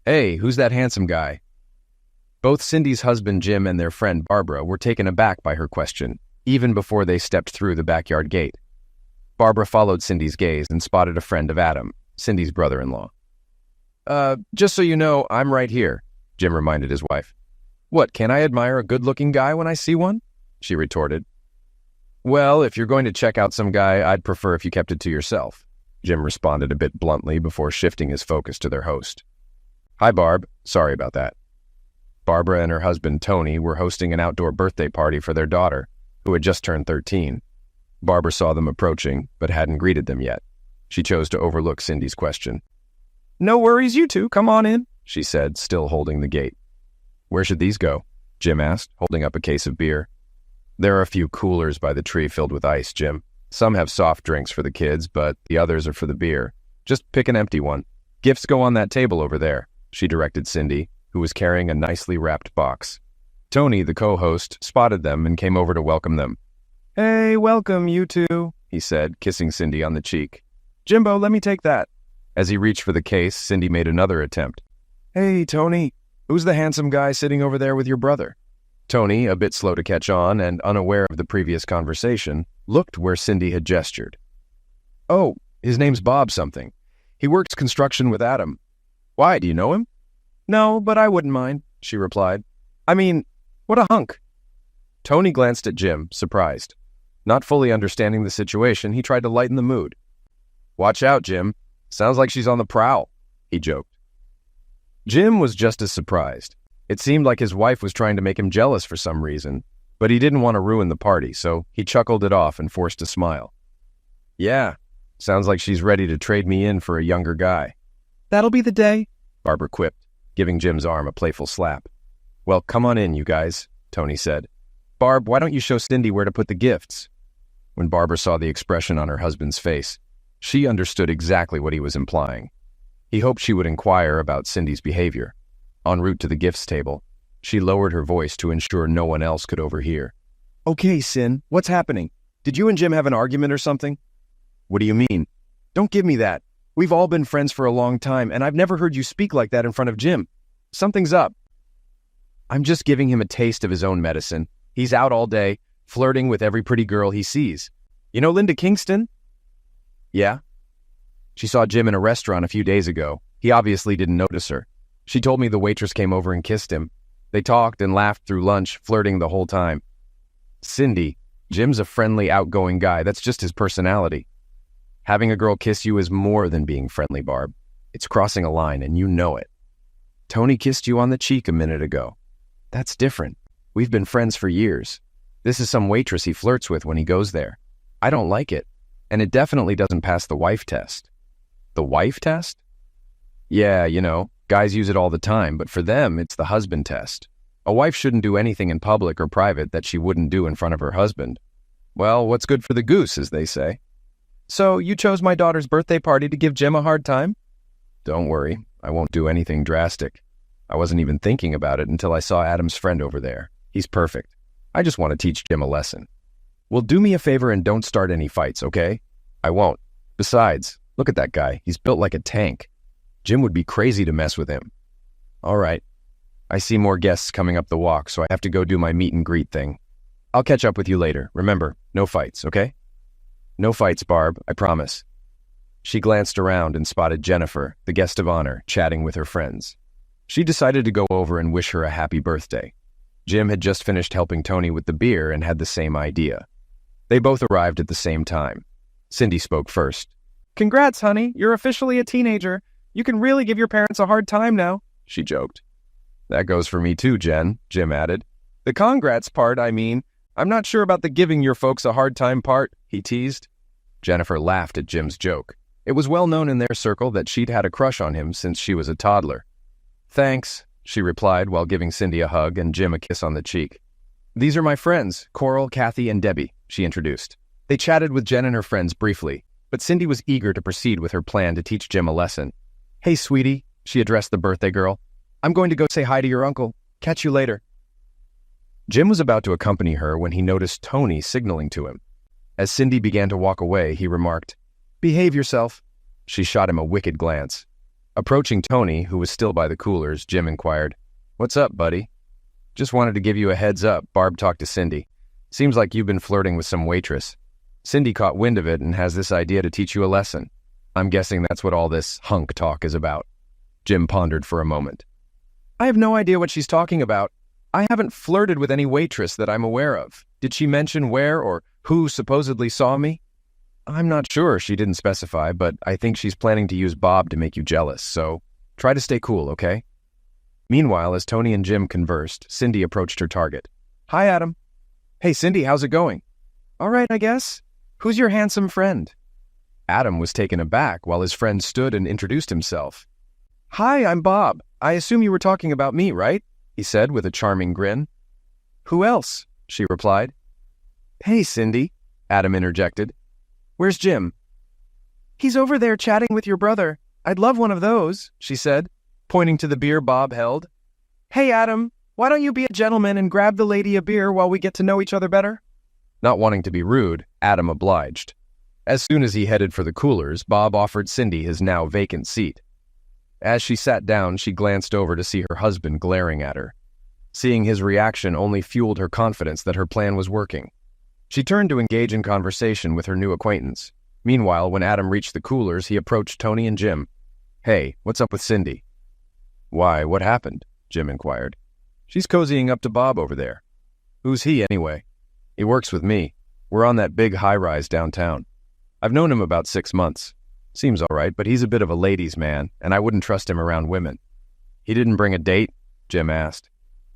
Hey, who's that handsome guy? Both Cindy's husband Jim and their friend Barbara were taken aback by her question, even before they stepped through the backyard gate. Barbara followed Cindy's gaze and spotted a friend of Adam, Cindy's brother-in-law. Just so you know, I'm right here, Jim reminded his wife. What, can't I admire a good-looking guy when I see one? She retorted. Well, if you're going to check out some guy, I'd prefer if you kept it to yourself, Jim responded a bit bluntly before shifting his focus to their host. Hi, Barb. Sorry about that. Barbara and her husband, Tony, were hosting an outdoor birthday party for their daughter, who had just turned 13. Barbara saw them approaching, but hadn't greeted them yet. She chose to overlook Cindy's question. No worries, you two. Come on in, she said, still holding the gate. Where should these go? Jim asked, holding up a case of beer. There are a few coolers by the tree filled with ice, Jim. Some have soft drinks for the kids, but the others are for the beer. Just pick an empty one. Gifts go on that table over there, she directed Cindy, who was carrying a nicely wrapped box. Tony, the co-host, spotted them and came over to welcome them. Hey, welcome, you two, he said, kissing Cindy on the cheek. Jimbo, let me take that. As he reached for the case, Cindy made another attempt. Hey, Tony, who's the handsome guy sitting over there with your brother? Tony, a bit slow to catch on and unaware of the previous conversation, looked where Cindy had gestured. Oh, his name's Bob something. He works construction with Adam. Why, do you know him? No, but I wouldn't mind, she replied. I mean, what a hunk. Tony glanced at Jim, surprised. Not fully understanding the situation, he tried to lighten the mood. Watch out, Jim. Sounds like she's on the prowl, he joked. Jim was just as surprised. It seemed like his wife was trying to make him jealous for some reason, but he didn't want to ruin the party, so he chuckled it off and forced a smile. Yeah, sounds like she's ready to trade me in for a younger guy. That'll be the day, Barbara quipped, giving Jim's arm a playful slap. Well, come on in, you guys, Tony said. Barb, why don't you show Cindy where to put the gifts? When Barbara saw the expression on her husband's face, she understood exactly what he was implying. He hoped she would inquire about Cindy's behavior. En route to the gifts table, she lowered her voice to ensure no one else could overhear. Okay, Cin, what's happening? Did you and Jim have an argument or something? What do you mean? Don't give me that. We've all been friends for a long time, and I've never heard you speak like that in front of Jim. Something's up. I'm just giving him a taste of his own medicine. He's out all day, flirting with every pretty girl he sees. You know Linda Kingston? Yeah. She saw Jim in a restaurant a few days ago. He obviously didn't notice her. She told me the waitress came over and kissed him. They talked and laughed through lunch, flirting the whole time. Cindy, Jim's a friendly, outgoing guy. That's just his personality. Having a girl kiss you is more than being friendly, Barb. It's crossing a line, and you know it. Tony kissed you on the cheek a minute ago. That's different. We've been friends for years. This is some waitress he flirts with when he goes there. I don't like it, and it definitely doesn't pass the wife test. The wife test? Yeah, you know, guys use it all the time, but for them, it's the husband test. A wife shouldn't do anything in public or private that she wouldn't do in front of her husband. Well, what's good for the goose, as they say. So, you chose my daughter's birthday party to give Jim a hard time? Don't worry, I won't do anything drastic. I wasn't even thinking about it until I saw Adam's friend over there. He's perfect. I just want to teach Jim a lesson. Well, do me a favor and don't start any fights, okay? I won't. Besides, look at that guy. He's built like a tank. Jim would be crazy to mess with him. All right. I see more guests coming up the walk, so I have to go do my meet and greet thing. I'll catch up with you later. Remember, no fights, okay? No fights, Barb, I promise. She glanced around and spotted Jennifer, the guest of honor, chatting with her friends. She decided to go over and wish her a happy birthday. Jim had just finished helping Tony with the beer and had the same idea. They both arrived at the same time. Cindy spoke first. Congrats, honey. You're officially a teenager. You can really give your parents a hard time now, she joked. That goes for me too, Jen, Jim added. The congrats part, I mean. I'm not sure about the giving your folks a hard time part, he teased. Jennifer laughed at Jim's joke. It was well known in their circle that she'd had a crush on him since she was a toddler. Thanks, she replied while giving Cindy a hug and Jim a kiss on the cheek. These are my friends, Coral, Kathy, and Debbie, she introduced. They chatted with Jen and her friends briefly, but Cindy was eager to proceed with her plan to teach Jim a lesson. Hey, sweetie, she addressed the birthday girl. I'm going to go say hi to your uncle. Catch you later. Jim was about to accompany her when he noticed Tony signaling to him. As Cindy began to walk away, he remarked, Behave yourself. She shot him a wicked glance. Approaching Tony, who was still by the coolers, Jim inquired, "What's up, buddy?" "Just wanted to give you a heads up," Barb talked to Cindy. "Seems like you've been flirting with some waitress. Cindy caught wind of it and has this idea to teach you a lesson. I'm guessing that's what all this hunk talk is about." Jim pondered for a moment. "I have no idea what she's talking about. I haven't flirted with any waitress that I'm aware of. Did she mention where or who supposedly saw me?" "I'm not sure. She didn't specify, but I think she's planning to use Bob to make you jealous, so try to stay cool, okay?" Meanwhile, as Tony and Jim conversed, Cindy approached her target. "Hi, Adam." "Hey, Cindy, how's it going?" "All right, I guess. Who's your handsome friend?" Adam was taken aback while his friend stood and introduced himself. "Hi, I'm Bob. I assume you were talking about me, right?" he said with a charming grin. "Who else?" she replied. "Hey, Cindy," Adam interjected. "Where's Jim?" "He's over there chatting with your brother. I'd love one of those," she said, pointing to the beer Bob held. "Hey, Adam, why don't you be a gentleman and grab the lady a beer while we get to know each other better?" Not wanting to be rude, Adam obliged. As soon as he headed for the coolers, Bob offered Cindy his now vacant seat. As she sat down, she glanced over to see her husband glaring at her. Seeing his reaction only fueled her confidence that her plan was working. She turned to engage in conversation with her new acquaintance. Meanwhile, when Adam reached the coolers, he approached Tony and Jim. "Hey, what's up with Cindy?" "Why, what happened?" Jim inquired. "She's cozying up to Bob over there." "Who's he, anyway?" "He works with me. We're on that big high-rise downtown. I've known him about 6 months. Seems all right, but he's a bit of a ladies' man, and I wouldn't trust him around women." "He didn't bring a date?" Jim asked.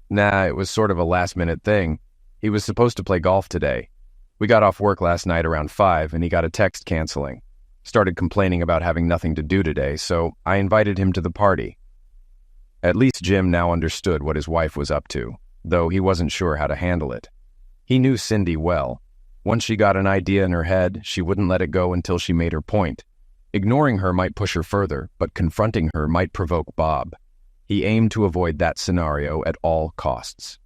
"Nah, it was sort of a last-minute thing. He was supposed to play golf today. We got off work last night around 5, and he got a text canceling. Started complaining about having nothing to do today, so I invited him to the party." At least Jim now understood what his wife was up to, though he wasn't sure how to handle it. He knew Cindy well. Once she got an idea in her head, she wouldn't let it go until she made her point. Ignoring her might push her further, but confronting her might provoke Bob. He aimed to avoid that scenario at all costs.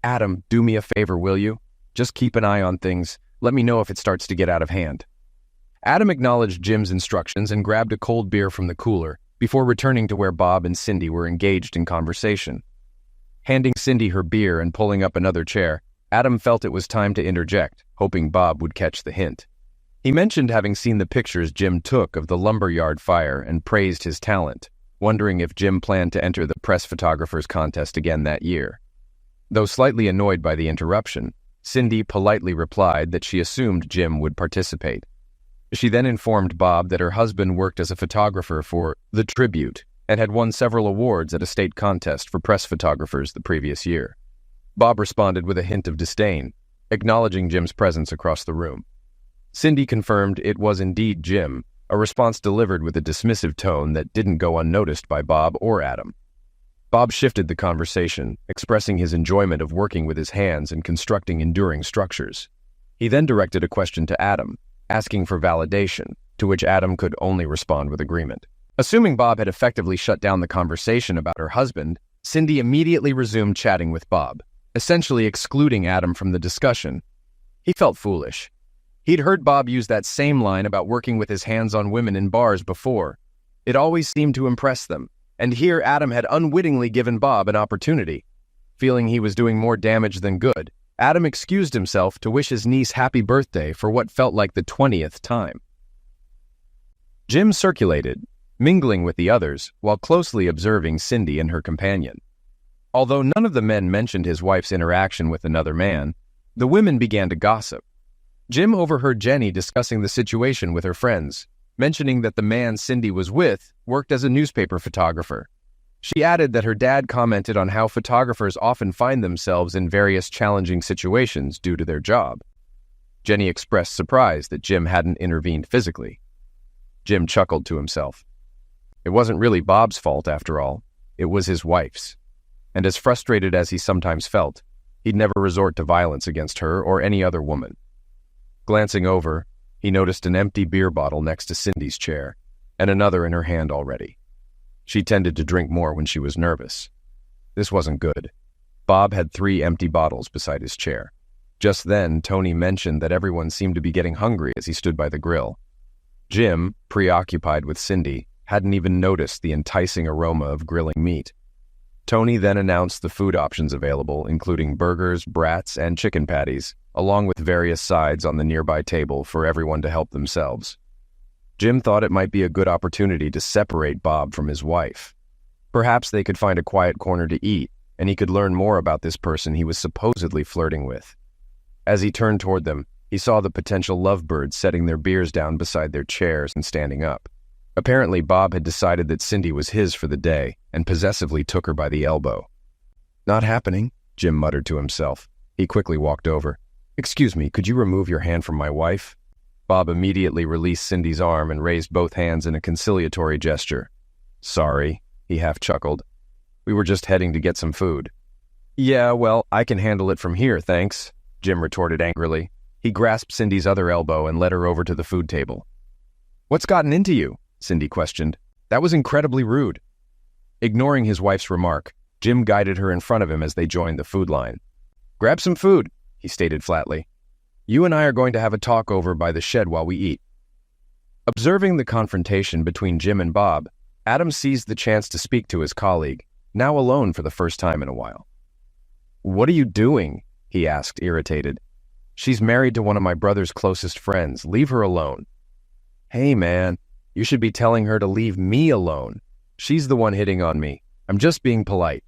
"Adam, do me a favor, will you? Just keep an eye on things. Let me know if it starts to get out of hand." Adam acknowledged Jim's instructions and grabbed a cold beer from the cooler before returning to where Bob and Cindy were engaged in conversation. Handing Cindy her beer and pulling up another chair, Adam felt it was time to interject, hoping Bob would catch the hint. He mentioned having seen the pictures Jim took of the lumberyard fire and praised his talent, wondering if Jim planned to enter the press photographers contest again that year. Though slightly annoyed by the interruption, Cindy politely replied that she assumed Jim would participate. She then informed Bob that her husband worked as a photographer for The Tribute and had won several awards at a state contest for press photographers the previous year. Bob responded with a hint of disdain, acknowledging Jim's presence across the room. Cindy confirmed it was indeed Jim, a response delivered with a dismissive tone that didn't go unnoticed by Bob or Adam. Bob shifted the conversation, expressing his enjoyment of working with his hands and constructing enduring structures. He then directed a question to Adam, asking for validation, to which Adam could only respond with agreement. Assuming Bob had effectively shut down the conversation about her husband, Cindy immediately resumed chatting with Bob, essentially excluding Adam from the discussion. He felt foolish. He'd heard Bob use that same line about working with his hands on women in bars before. It always seemed to impress them, and here Adam had unwittingly given Bob an opportunity. Feeling he was doing more damage than good, Adam excused himself to wish his niece happy birthday for what felt like the 20th time. Jim circulated, mingling with the others while closely observing Cindy and her companion. Although none of the men mentioned his wife's interaction with another man, the women began to gossip. Jim overheard Jenny discussing the situation with her friends, mentioning that the man Cindy was with worked as a newspaper photographer. She added that her dad commented on how photographers often find themselves in various challenging situations due to their job. Jenny expressed surprise that Jim hadn't intervened physically. Jim chuckled to himself. It wasn't really Bob's fault, after all. It was his wife's. And as frustrated as he sometimes felt, he'd never resort to violence against her or any other woman. Glancing over, he noticed an empty beer bottle next to Cindy's chair, and another in her hand already. She tended to drink more when she was nervous. This wasn't good. Bob had 3 empty bottles beside his chair. Just then, Tony mentioned that everyone seemed to be getting hungry as he stood by the grill. Jim, preoccupied with Cindy, hadn't even noticed the enticing aroma of grilling meat. Tony then announced the food options available, including burgers, brats, and chicken patties, along with various sides on the nearby table for everyone to help themselves. Jim thought it might be a good opportunity to separate Bob from his wife. Perhaps they could find a quiet corner to eat, and he could learn more about this person he was supposedly flirting with. As he turned toward them, he saw the potential lovebirds setting their beers down beside their chairs and standing up. Apparently, Bob had decided that Cindy was his for the day and possessively took her by the elbow. "Not happening," Jim muttered to himself. He quickly walked over. "Excuse me, could you remove your hand from my wife?" Bob immediately released Cindy's arm and raised both hands in a conciliatory gesture. "Sorry," he half chuckled. "We were just heading to get some food." "Yeah, well, I can handle it from here, thanks," Jim retorted angrily. He grasped Cindy's other elbow and led her over to the food table. "What's gotten into you?" Cindy questioned. "That was incredibly rude." Ignoring his wife's remark, Jim guided her in front of him as they joined the food line. "Grab some food," he stated flatly. "You and I are going to have a talk over by the shed while we eat." Observing the confrontation between Jim and Bob, Adam seized the chance to speak to his colleague, now alone for the first time in a while. "What are you doing?" he asked, irritated. "She's married to one of my brother's closest friends. Leave her alone." "Hey, man, you should be telling her to leave me alone. She's the one hitting on me. I'm just being polite."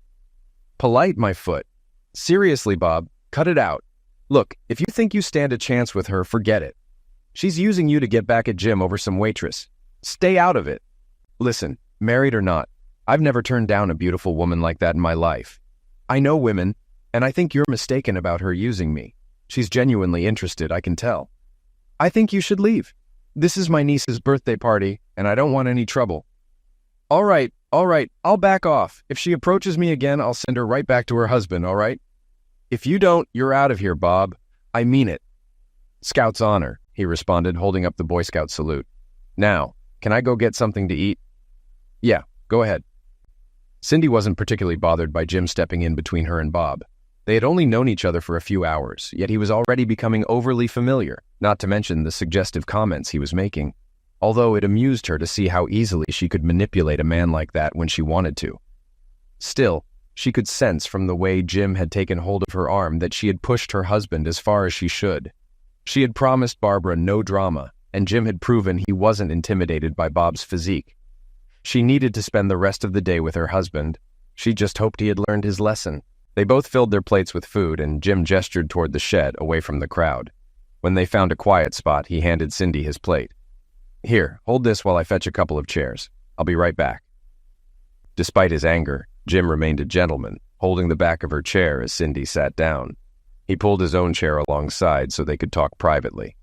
"Polite, my foot. Seriously, Bob, cut it out. Look, if you think you stand a chance with her, forget it. She's using you to get back at Jim over some waitress. Stay out of it. Listen, married or not, I've never turned down a beautiful woman like that in my life. I know women, and I think you're mistaken about her using me. She's genuinely interested, I can tell. I think you should leave. This is my niece's birthday party, and I don't want any trouble." All right, I'll back off. If she approaches me again, I'll send her right back to her husband, all right? If you don't, you're out of here, Bob. I mean it." "Scout's honor," he responded, holding up the Boy Scout salute. "Now, can I go get something to eat?" "Yeah, go ahead." Cindy wasn't particularly bothered by Jim stepping in between her and Bob. They had only known each other for a few hours, yet he was already becoming overly familiar, not to mention the suggestive comments he was making, although it amused her to see how easily she could manipulate a man like that when she wanted to. Still, she could sense from the way Jim had taken hold of her arm that she had pushed her husband as far as she should. She had promised Barbara no drama, and Jim had proven he wasn't intimidated by Bob's physique. She needed to spend the rest of the day with her husband. She just hoped he had learned his lesson. They both filled their plates with food, and Jim gestured toward the shed, away from the crowd. When they found a quiet spot, he handed Cindy his plate. "Here, hold this while I fetch a couple of chairs. I'll be right back." Despite his anger, Jim remained a gentleman, holding the back of her chair as Cindy sat down. He pulled his own chair alongside so they could talk privately.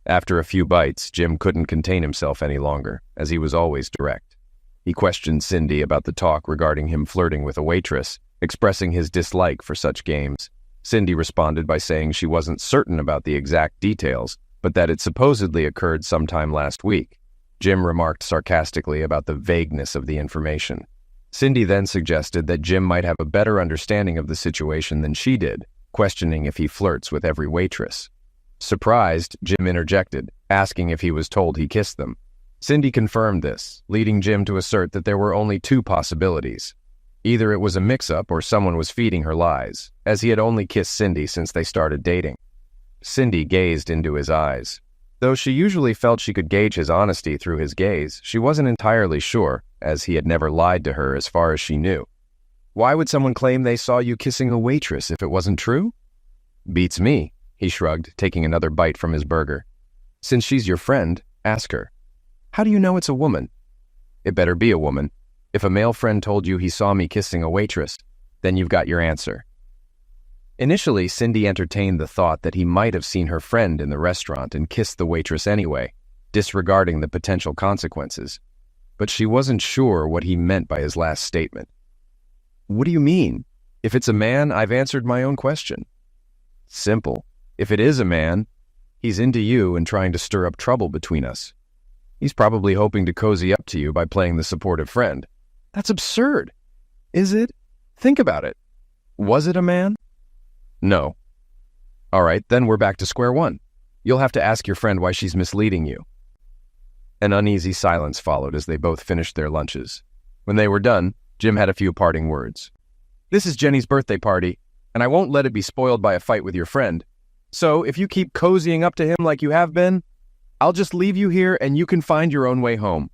After a few bites, Jim couldn't contain himself any longer, as he was always direct. He questioned Cindy about the talk regarding him flirting with a waitress, expressing his dislike for such games. Cindy responded by saying she wasn't certain about the exact details, but that it supposedly occurred sometime last week. Jim remarked sarcastically about the vagueness of the information. Cindy then suggested that Jim might have a better understanding of the situation than she did, questioning if he flirts with every waitress. Surprised, Jim interjected, asking if he was told he kissed them. Cindy confirmed this, leading Jim to assert that there were only two possibilities. Either it was a mix-up or someone was feeding her lies, as he had only kissed Cindy since they started dating. Cindy gazed into his eyes. Though she usually felt she could gauge his honesty through his gaze, she wasn't entirely sure, as he had never lied to her as far as she knew. "Why would someone claim they saw you kissing a waitress if it wasn't true?" "Beats me," he shrugged, taking another bite from his burger. "Since she's your friend, ask her." "How do you know it's a woman?" "It better be a woman. If a male friend told you he saw me kissing a waitress, then you've got your answer." Initially, Cindy entertained the thought that he might have seen her friend in the restaurant and kissed the waitress anyway, disregarding the potential consequences. But she wasn't sure what he meant by his last statement. "What do you mean? If it's a man, I've answered my own question." "Simple. If it is a man, he's into you and trying to stir up trouble between us. He's probably hoping to cozy up to you by playing the supportive friend." "That's absurd." "Is it? Think about it. Was it a man?" "No." "All right, then we're back to square one. You'll have to ask your friend why she's misleading you." An uneasy silence followed as they both finished their lunches. When they were done, Jim had a few parting words. "This is Jenny's birthday party, and I won't let it be spoiled by a fight with your friend. So if you keep cozying up to him like you have been, I'll just leave you here and you can find your own way home.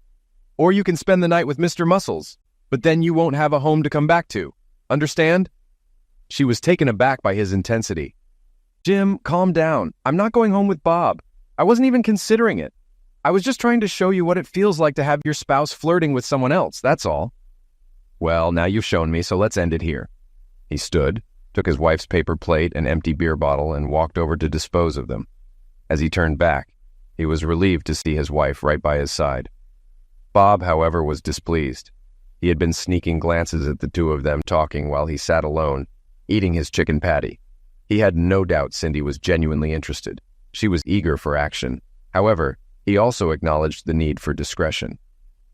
Or you can spend the night with Mr. Muscles, but then you won't have a home to come back to. Understand?" She was taken aback by his intensity. "Jim, calm down. I'm not going home with Bob. I wasn't even considering it. I was just trying to show you what it feels like to have your spouse flirting with someone else, that's all." "Well, now you've shown me, so let's end it here." He stood, took his wife's paper plate and empty beer bottle, and walked over to dispose of them. As he turned back, he was relieved to see his wife right by his side. Bob, however, was displeased. He had been sneaking glances at the two of them talking while he sat alone, eating his chicken patty. He had no doubt Cindy was genuinely interested. She was eager for action. However, he also acknowledged the need for discretion.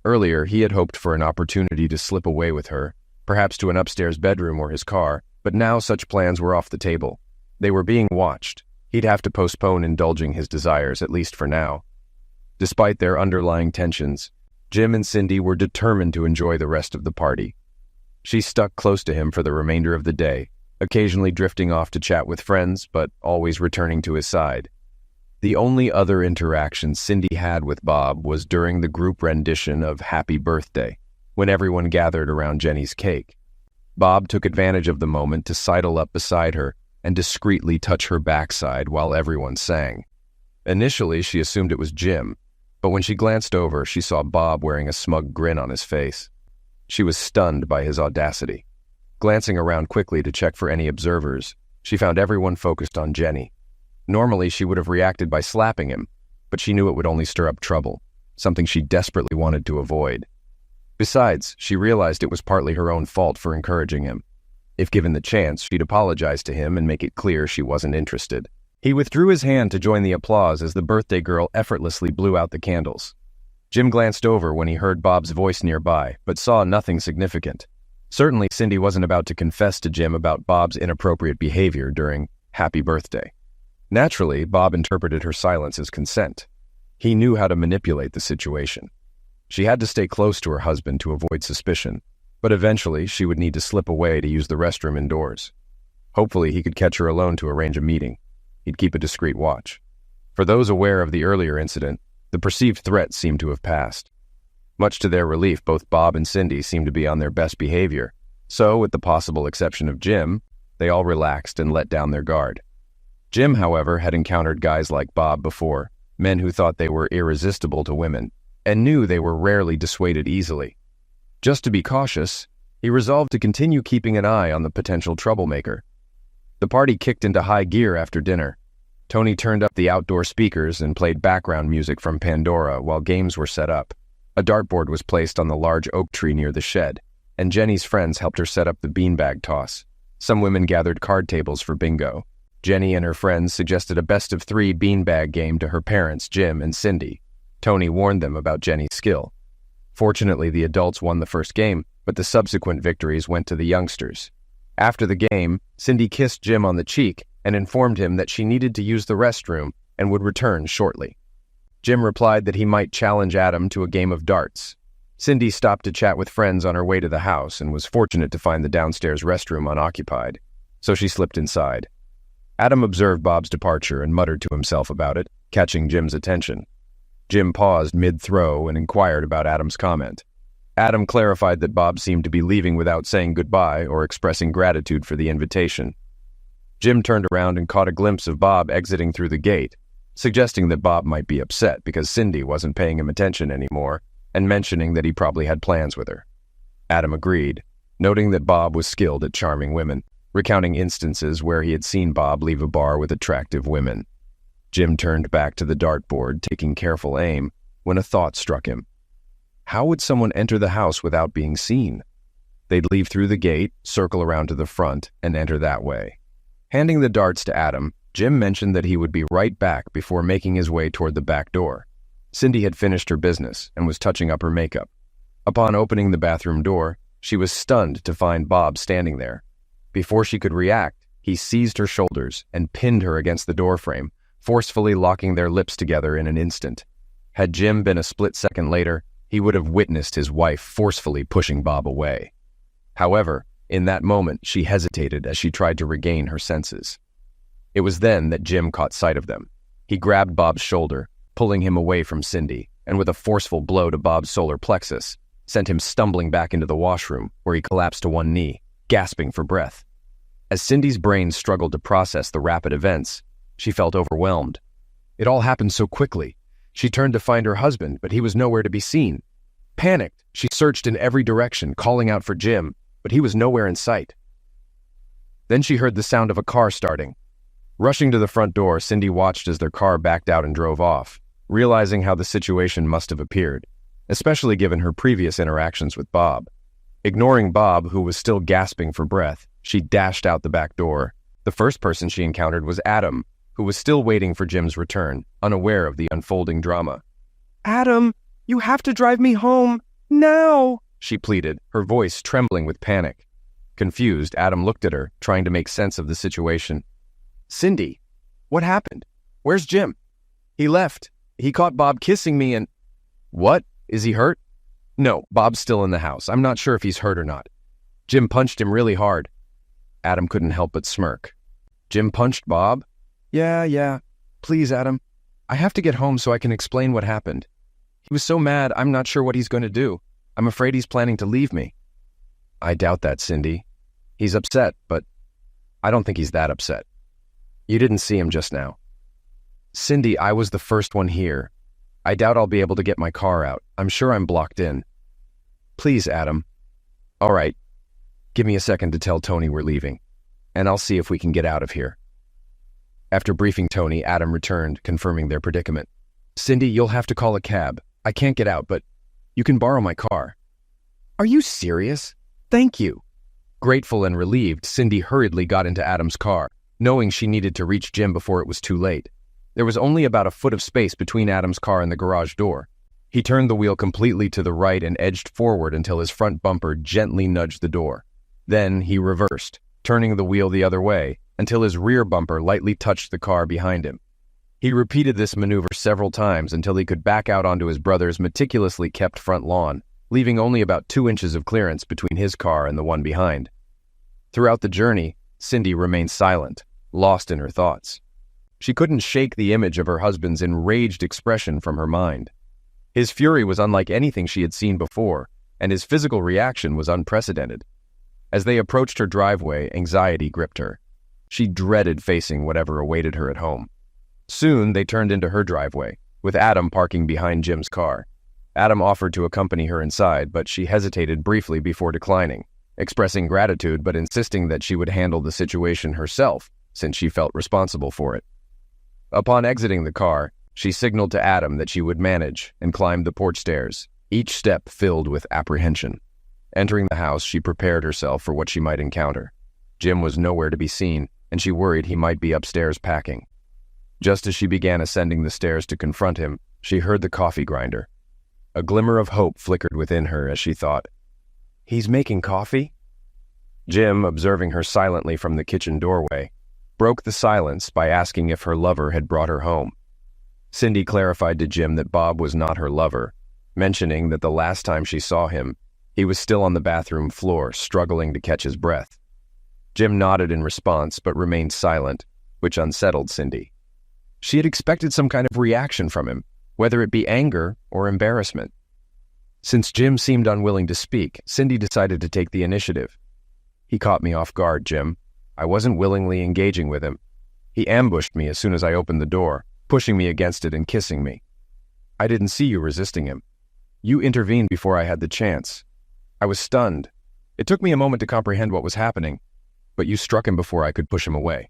Earlier, he had hoped for an opportunity to slip away with her, perhaps to an upstairs bedroom or his car, but now such plans were off the table. They were being watched. He'd have to postpone indulging his desires, at least for now. Despite their underlying tensions, Jim and Cindy were determined to enjoy the rest of the party. She stuck close to him for the remainder of the day, occasionally drifting off to chat with friends, but always returning to his side. The only other interaction Cindy had with Bob was during the group rendition of Happy Birthday, when everyone gathered around Jenny's cake. Bob took advantage of the moment to sidle up beside her and discreetly touch her backside while everyone sang. Initially, she assumed it was Jim, but when she glanced over, she saw Bob wearing a smug grin on his face. She was stunned by his audacity. Glancing around quickly to check for any observers, she found everyone focused on Jenny. Normally, she would have reacted by slapping him, but she knew it would only stir up trouble, something she desperately wanted to avoid. Besides, she realized it was partly her own fault for encouraging him. If given the chance, she'd apologize to him and make it clear she wasn't interested. He withdrew his hand to join the applause as the birthday girl effortlessly blew out the candles. Jim glanced over when he heard Bob's voice nearby, but saw nothing significant. Certainly, Cindy wasn't about to confess to Jim about Bob's inappropriate behavior during Happy Birthday. Naturally, Bob interpreted her silence as consent. He knew how to manipulate the situation. She had to stay close to her husband to avoid suspicion, but eventually she would need to slip away to use the restroom indoors. Hopefully, he could catch her alone to arrange a meeting. He'd keep a discreet watch. For those aware of the earlier incident, the perceived threat seemed to have passed. Much to their relief, both Bob and Cindy seemed to be on their best behavior, so, with the possible exception of Jim, they all relaxed and let down their guard. Jim, however, had encountered guys like Bob before, men who thought they were irresistible to women, and knew they were rarely dissuaded easily. Just to be cautious, he resolved to continue keeping an eye on the potential troublemaker. The party kicked into high gear after dinner. Tony turned up the outdoor speakers and played background music from Pandora while games were set up. A dartboard was placed on the large oak tree near the shed, and Jenny's friends helped her set up the beanbag toss. Some women gathered card tables for bingo. Jenny and her friends suggested a best-of-3 beanbag game to her parents, Jim and Cindy. Tony warned them about Jenny's skill. Fortunately, the adults won the first game, but the subsequent victories went to the youngsters. After the game, Cindy kissed Jim on the cheek and informed him that she needed to use the restroom and would return shortly. Jim replied that he might challenge Adam to a game of darts. Cindy stopped to chat with friends on her way to the house and was fortunate to find the downstairs restroom unoccupied, so she slipped inside. Adam observed Bob's departure and muttered to himself about it, catching Jim's attention. Jim paused mid-throw and inquired about Adam's comment. Adam clarified that Bob seemed to be leaving without saying goodbye or expressing gratitude for the invitation. Jim turned around and caught a glimpse of Bob exiting through the gate, suggesting that Bob might be upset because Cindy wasn't paying him attention anymore and mentioning that he probably had plans with her. Adam agreed, noting that Bob was skilled at charming women, recounting instances where he had seen Bob leave a bar with attractive women. Jim turned back to the dartboard, taking careful aim, when a thought struck him. How would someone enter the house without being seen? They'd leave through the gate, circle around to the front, and enter that way. Handing the darts to Adam, Jim mentioned that he would be right back before making his way toward the back door. Cindy had finished her business and was touching up her makeup. Upon opening the bathroom door, she was stunned to find Bob standing there. Before she could react, he seized her shoulders and pinned her against the doorframe, forcefully locking their lips together in an instant. Had Jim been a split second later, he would have witnessed his wife forcefully pushing Bob away. However, in that moment, she hesitated as she tried to regain her senses. It was then that Jim caught sight of them. He grabbed Bob's shoulder, pulling him away from Cindy, and with a forceful blow to Bob's solar plexus, sent him stumbling back into the washroom, where he collapsed to one knee, gasping for breath. As Cindy's brain struggled to process the rapid events, she felt overwhelmed. It all happened so quickly. She turned to find her husband, but he was nowhere to be seen. Panicked, she searched in every direction, calling out for Jim, but he was nowhere in sight. Then she heard the sound of a car starting. Rushing to the front door, Cindy watched as their car backed out and drove off, realizing how the situation must have appeared, especially given her previous interactions with Bob. Ignoring Bob, who was still gasping for breath, she dashed out the back door. The first person she encountered was Adam, who was still waiting for Jim's return, unaware of the unfolding drama. "Adam, you have to drive me home, now!" she pleaded, her voice trembling with panic. Confused, Adam looked at her, trying to make sense of the situation. "Cindy, what happened? Where's Jim? He left. He caught Bob kissing me and—" "What? Is he hurt?" "No, Bob's still in the house. I'm not sure if he's hurt or not. Jim punched him really hard." Adam couldn't help but smirk. "Jim punched Bob?" Yeah. Please, Adam. I have to get home so I can explain what happened. He was so mad, I'm not sure what he's going to do. I'm afraid he's planning to leave me." "I doubt that, Cindy. He's upset, but I don't think he's that upset. You didn't see him just now." "Cindy, I was the first one here. I doubt I'll be able to get my car out. I'm sure I'm blocked in." "Please, Adam." "All right. Give me a second to tell Tony we're leaving, and I'll see if we can get out of here." After briefing Tony, Adam returned, confirming their predicament. "Cindy, you'll have to call a cab. I can't get out, but you can borrow my car." "Are you serious? Thank you." Grateful and relieved, Cindy hurriedly got into Adam's car, knowing she needed to reach Jim before it was too late. There was only about a foot of space between Adam's car and the garage door. He turned the wheel completely to the right and edged forward until his front bumper gently nudged the door. Then he reversed, turning the wheel the other way, until his rear bumper lightly touched the car behind him. He repeated this maneuver several times until he could back out onto his brother's meticulously kept front lawn, leaving only about 2 inches of clearance between his car and the one behind. Throughout the journey, Cindy remained silent, lost in her thoughts. She couldn't shake the image of her husband's enraged expression from her mind. His fury was unlike anything she had seen before, and his physical reaction was unprecedented. As they approached her driveway, anxiety gripped her. She dreaded facing whatever awaited her at home. Soon, they turned into her driveway, with Adam parking behind Jim's car. Adam offered to accompany her inside, but she hesitated briefly before declining, expressing gratitude but insisting that she would handle the situation herself, since she felt responsible for it. Upon exiting the car, she signaled to Adam that she would manage and climbed the porch stairs, each step filled with apprehension. Entering the house, she prepared herself for what she might encounter. Jim was nowhere to be seen, and she worried he might be upstairs packing. Just as she began ascending the stairs to confront him, she heard the coffee grinder. A glimmer of hope flickered within her as she thought, "He's making coffee?" Jim, observing her silently from the kitchen doorway, broke the silence by asking if her lover had brought her home. Cindy clarified to Jim that Bob was not her lover, mentioning that the last time she saw him, he was still on the bathroom floor, struggling to catch his breath. Jim nodded in response, but remained silent, which unsettled Cindy. She had expected some kind of reaction from him, whether it be anger or embarrassment. Since Jim seemed unwilling to speak, Cindy decided to take the initiative. "He caught me off guard, Jim. I wasn't willingly engaging with him. He ambushed me as soon as I opened the door, pushing me against it and kissing me. I didn't see you resisting him. You intervened before I had the chance. I was stunned. It took me a moment to comprehend what was happening, but you struck him before I could push him away."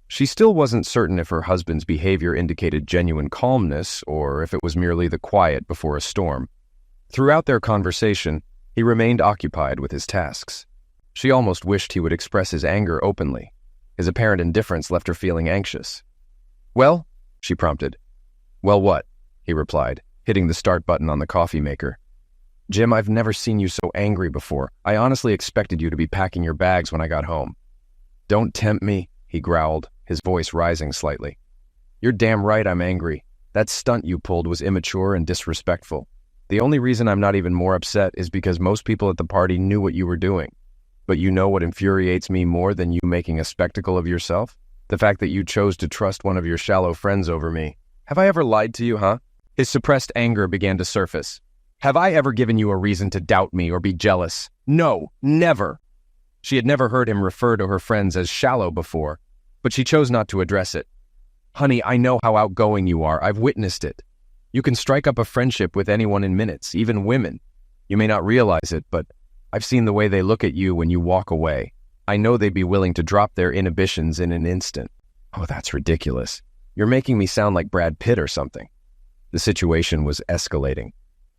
She still wasn't certain if her husband's behavior indicated genuine calmness or if it was merely the quiet before a storm. Throughout their conversation, he remained occupied with his tasks. She almost wished he would express his anger openly. His apparent indifference left her feeling anxious. "Well?" she prompted. "Well what?" he replied, hitting the start button on the coffee maker. "Jim, I've never seen you so angry before. I honestly expected you to be packing your bags when I got home." "Don't tempt me," he growled, his voice rising slightly. "You're damn right I'm angry. That stunt you pulled was immature and disrespectful. The only reason I'm not even more upset is because most people at the party knew what you were doing. But you know what infuriates me more than you making a spectacle of yourself? The fact that you chose to trust one of your shallow friends over me. Have I ever lied to you, huh? His suppressed anger began to surface. Have I ever given you a reason to doubt me or be jealous? No, never. She had never heard him refer to her friends as shallow before, but she chose not to address it. Honey, I know how outgoing you are. I've witnessed it. You can strike up a friendship with anyone in minutes, even women. You may not realize it, but I've seen the way they look at you when you walk away. I know they'd be willing to drop their inhibitions in an instant. Oh, that's ridiculous. You're making me sound like Brad Pitt or something. The situation was escalating.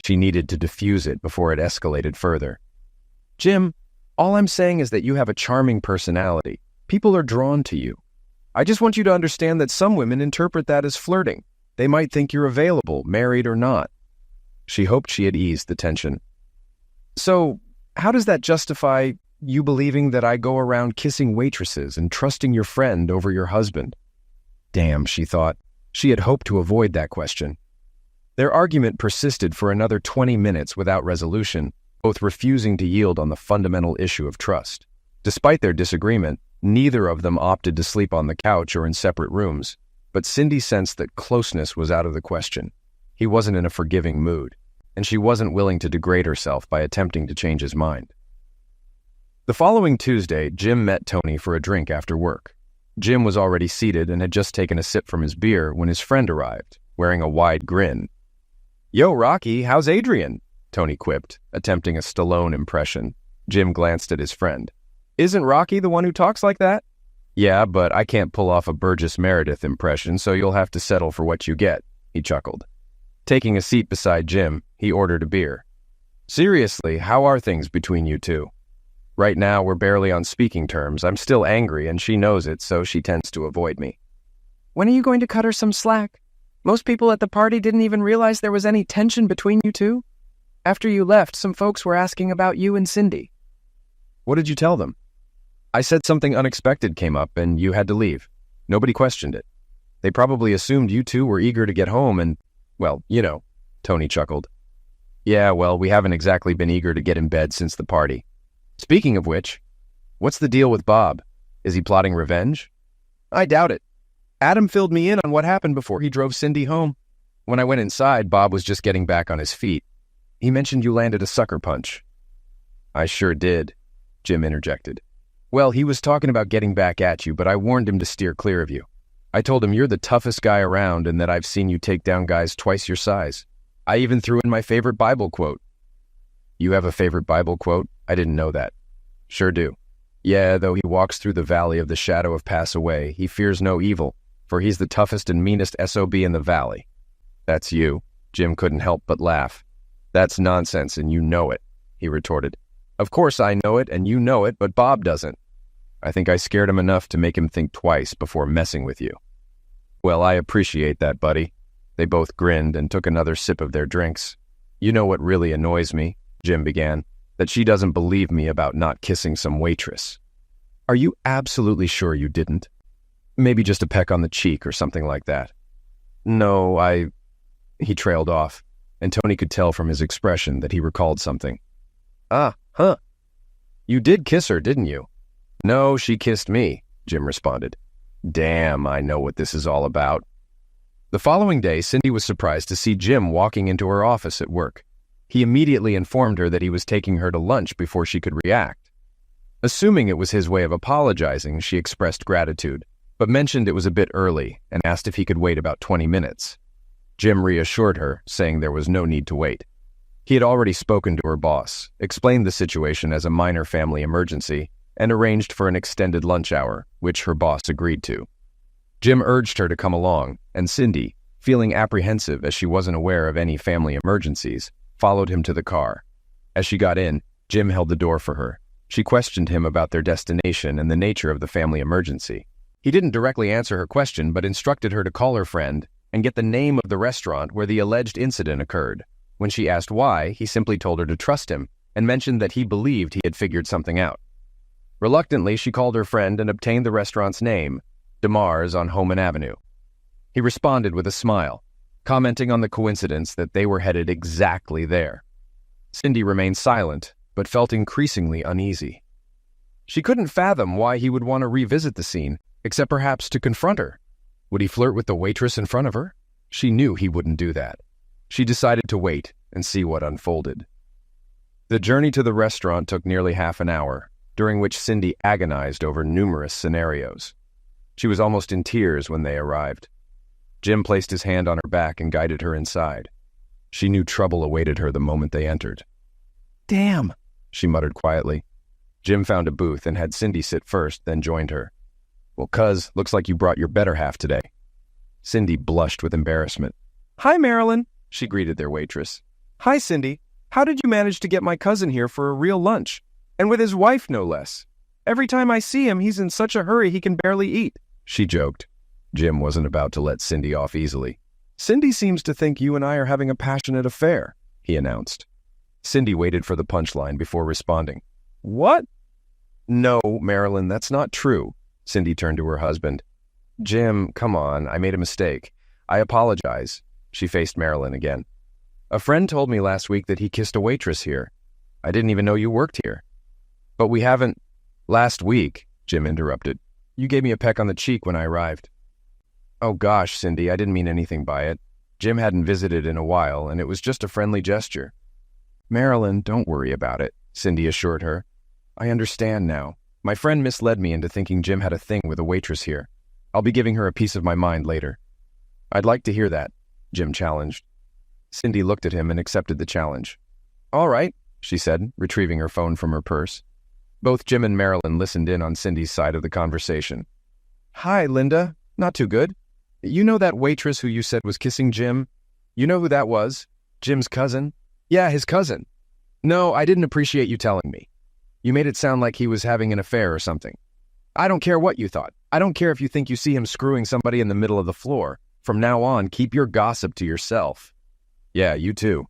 She needed to diffuse it before it escalated further. Jim, all I'm saying is that you have a charming personality. People are drawn to you. I just want you to understand that some women interpret that as flirting. They might think you're available, married or not. She hoped she had eased the tension. So, how does that justify you believing that I go around kissing waitresses and trusting your friend over your husband? Damn, she thought. She had hoped to avoid that question. Their argument persisted for another 20 minutes without resolution, both refusing to yield on the fundamental issue of trust. Despite their disagreement, neither of them opted to sleep on the couch or in separate rooms, but Cindy sensed that closeness was out of the question. He wasn't in a forgiving mood, and she wasn't willing to degrade herself by attempting to change his mind. The following Tuesday, Jim met Tony for a drink after work. Jim was already seated and had just taken a sip from his beer when his friend arrived, wearing a wide grin. "Yo, Rocky, how's Adrian?" Tony quipped, attempting a Stallone impression. Jim glanced at his friend. "Isn't Rocky the one who talks like that?" "Yeah, but I can't pull off a Burgess Meredith impression, so you'll have to settle for what you get," he chuckled. Taking a seat beside Jim, he ordered a beer. "Seriously, how are things between you two?" "Right now, we're barely on speaking terms. I'm still angry, and she knows it, so she tends to avoid me." "When are you going to cut her some slack? Most people at the party didn't even realize there was any tension between you two. After you left, some folks were asking about you and Cindy." "What did you tell them?" "I said something unexpected came up, and you had to leave. Nobody questioned it. They probably assumed you two were eager to get home and, well, you know," Tony chuckled. "Yeah, well, we haven't exactly been eager to get in bed since the party. Speaking of which, what's the deal with Bob? Is he plotting revenge?" "I doubt it. Adam filled me in on what happened before he drove Cindy home. When I went inside, Bob was just getting back on his feet. He mentioned you landed a sucker punch." "I sure did," Jim interjected. "Well, he was talking about getting back at you, but I warned him to steer clear of you. I told him you're the toughest guy around and that I've seen you take down guys twice your size. I even threw in my favorite Bible quote." "You have a favorite Bible quote? I didn't know that." "Sure do. Yeah, though he walks through the valley of the shadow of pass away, he fears no evil, for he's the toughest and meanest SOB in the valley." "That's you." Jim couldn't help but laugh. "That's nonsense, and you know it," he retorted. "Of course I know it, and you know it, but Bob doesn't. I think I scared him enough to make him think twice before messing with you." "Well, I appreciate that, buddy." They both grinned and took another sip of their drinks. "You know what really annoys me," Jim began, "that she doesn't believe me about not kissing some waitress." "Are you absolutely sure you didn't? Maybe just a peck on the cheek or something like that." "No, He trailed off, and Tony could tell from his expression that he recalled something. Huh. You did kiss her, didn't you?" "No, she kissed me," Jim responded. "Damn, I know what this is all about." The following day, Cindy was surprised to see Jim walking into her office at work. He immediately informed her that he was taking her to lunch before she could react. Assuming it was his way of apologizing, she expressed gratitude, but mentioned it was a bit early and asked if he could wait about 20 minutes. Jim reassured her, saying there was no need to wait. He had already spoken to her boss, explained the situation as a minor family emergency, and arranged for an extended lunch hour, which her boss agreed to. Jim urged her to come along, and Cindy, feeling apprehensive as she wasn't aware of any family emergencies, followed him to the car. As she got in, Jim held the door for her. She questioned him about their destination and the nature of the family emergency. He didn't directly answer her question, but instructed her to call her friend and get the name of the restaurant where the alleged incident occurred. When she asked why, he simply told her to trust him and mentioned that he believed he had figured something out. Reluctantly, she called her friend and obtained the restaurant's name, DeMars on Homan Avenue. He responded with a smile. commenting on the coincidence that they were headed exactly there. Cindy remained silent, but felt increasingly uneasy. She couldn't fathom why he would want to revisit the scene, except perhaps to confront her. Would he flirt with the waitress in front of her? She knew he wouldn't do that. She decided to wait and see what unfolded. The journey to the restaurant took nearly half an hour, during which Cindy agonized over numerous scenarios. She was almost in tears when they arrived. Jim placed his hand on her back and guided her inside. She knew trouble awaited her the moment they entered. Damn, she muttered quietly. Jim found a booth and had Cindy sit first, then joined her. Well, cuz, looks like you brought your better half today. Cindy blushed with embarrassment. Hi, Marilyn, she greeted their waitress. Hi, Cindy. How did you manage to get my cousin here for a real lunch? And with his wife, no less. Every time I see him, he's in such a hurry he can barely eat. She joked. Jim wasn't about to let Cindy off easily. Cindy seems to think you and I are having a passionate affair, he announced. Cindy waited for the punchline before responding. What? No, Marilyn, that's not true. Cindy turned to her husband. Jim, come on, I made a mistake. I apologize. She faced Marilyn again. A friend told me last week that he kissed a waitress here. I didn't even know you worked here. But we haven't... Last week, Jim interrupted. You gave me a peck on the cheek when I arrived. Oh gosh, Cindy, I didn't mean anything by it. Jim hadn't visited in a while, and it was just a friendly gesture. Marilyn, don't worry about it, Cindy assured her. I understand now. My friend misled me into thinking Jim had a thing with a waitress here. I'll be giving her a piece of my mind later. I'd like to hear that, Jim challenged. Cindy looked at him and accepted the challenge. All right, she said, retrieving her phone from her purse. Both Jim and Marilyn listened in on Cindy's side of the conversation. Hi, Linda. Not too good. You know that waitress who you said was kissing Jim? You know who that was? Jim's cousin? Yeah, his cousin. No, I didn't appreciate you telling me. You made it sound like he was having an affair or something. I don't care what you thought. I don't care if you think you see him screwing somebody in the middle of the floor. From now on, keep your gossip to yourself. Yeah, you too.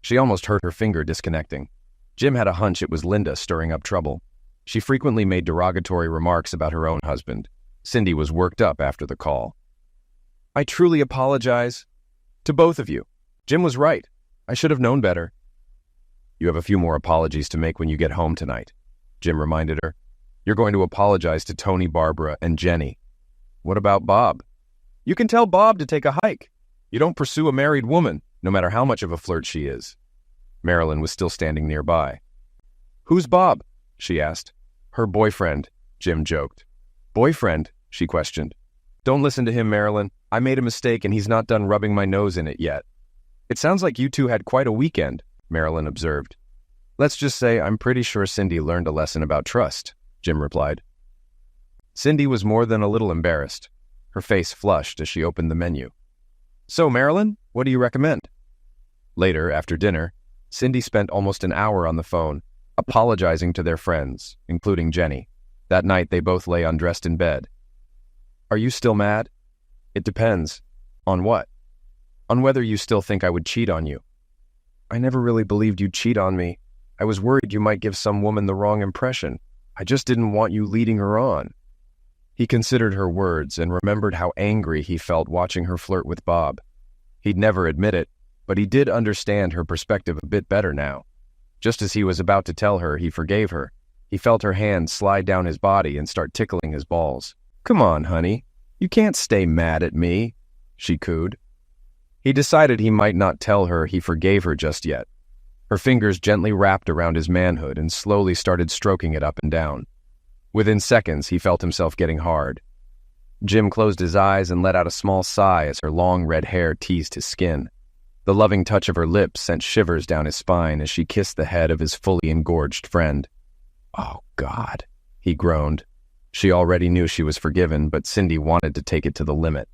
She almost hurt her finger disconnecting. Jim had a hunch it was Linda stirring up trouble. She frequently made derogatory remarks about her own husband. Cindy was worked up after the call. I truly apologize. To both of you. Jim was right. I should have known better. You have a few more apologies to make when you get home tonight, Jim reminded her. You're going to apologize to Tony, Barbara, and Jenny. What about Bob? You can tell Bob to take a hike. You don't pursue a married woman, no matter how much of a flirt she is. Marilyn was still standing nearby. Who's Bob? She asked. Her boyfriend, Jim joked. Boyfriend? She questioned. Don't listen to him, Marilyn. I made a mistake and he's not done rubbing my nose in it yet. It sounds like you two had quite a weekend, Marilyn observed. Let's just say I'm pretty sure Cindy learned a lesson about trust, Jim replied. Cindy was more than a little embarrassed. Her face flushed as she opened the menu. So, Marilyn, what do you recommend? Later, after dinner, Cindy spent almost an hour on the phone, apologizing to their friends, including Jenny. That night, they both lay undressed in bed. Are you still mad? It depends. On what? On whether you still think I would cheat on you. I never really believed you'd cheat on me. I was worried you might give some woman the wrong impression. I just didn't want you leading her on. He considered her words and remembered how angry he felt watching her flirt with Bob. He'd never admit it, but he did understand her perspective a bit better now. Just as he was about to tell her he forgave her, he felt her hand slide down his body and start tickling his balls. Come on, honey. You can't stay mad at me, she cooed. He decided he might not tell her he forgave her just yet. Her fingers gently wrapped around his manhood and slowly started stroking it up and down. Within seconds, he felt himself getting hard. Jim closed his eyes and let out a small sigh as her long red hair teased his skin. The loving touch of her lips sent shivers down his spine as she kissed the head of his fully engorged friend. Oh, God, he groaned. She already knew she was forgiven, but Cindy wanted to take it to the limit.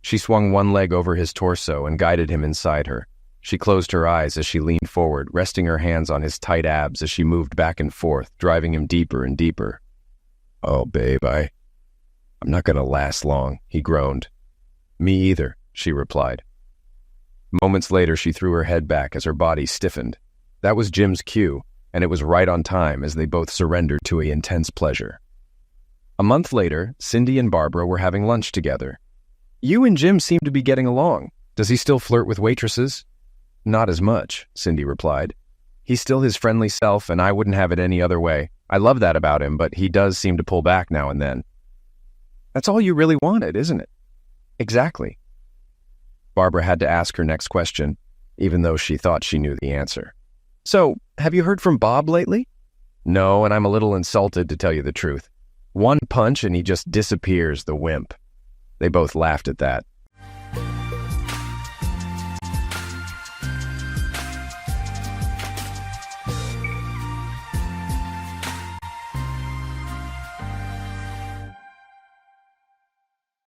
She swung one leg over his torso and guided him inside her. She closed her eyes as she leaned forward, resting her hands on his tight abs as she moved back and forth, driving him deeper and deeper. Oh, babe, I'm not going to last long, he groaned. Me either, she replied. Moments later, she threw her head back as her body stiffened. That was Jim's cue, and it was right on time as they both surrendered to an intense pleasure. A month later, Cindy and Barbara were having lunch together. You and Jim seem to be getting along, Does he still flirt with waitresses? Not as much, Cindy replied. He's still his friendly self, and I wouldn't have it any other way. I love that about him, but he does seem to pull back now and then. That's all you really wanted, isn't it? Exactly. Barbara had to ask her next question, even though she thought she knew the answer. So, have you heard from Bob lately? No, and I'm a little insulted, to tell you the truth. One punch and he just disappears, the wimp. They both laughed at that.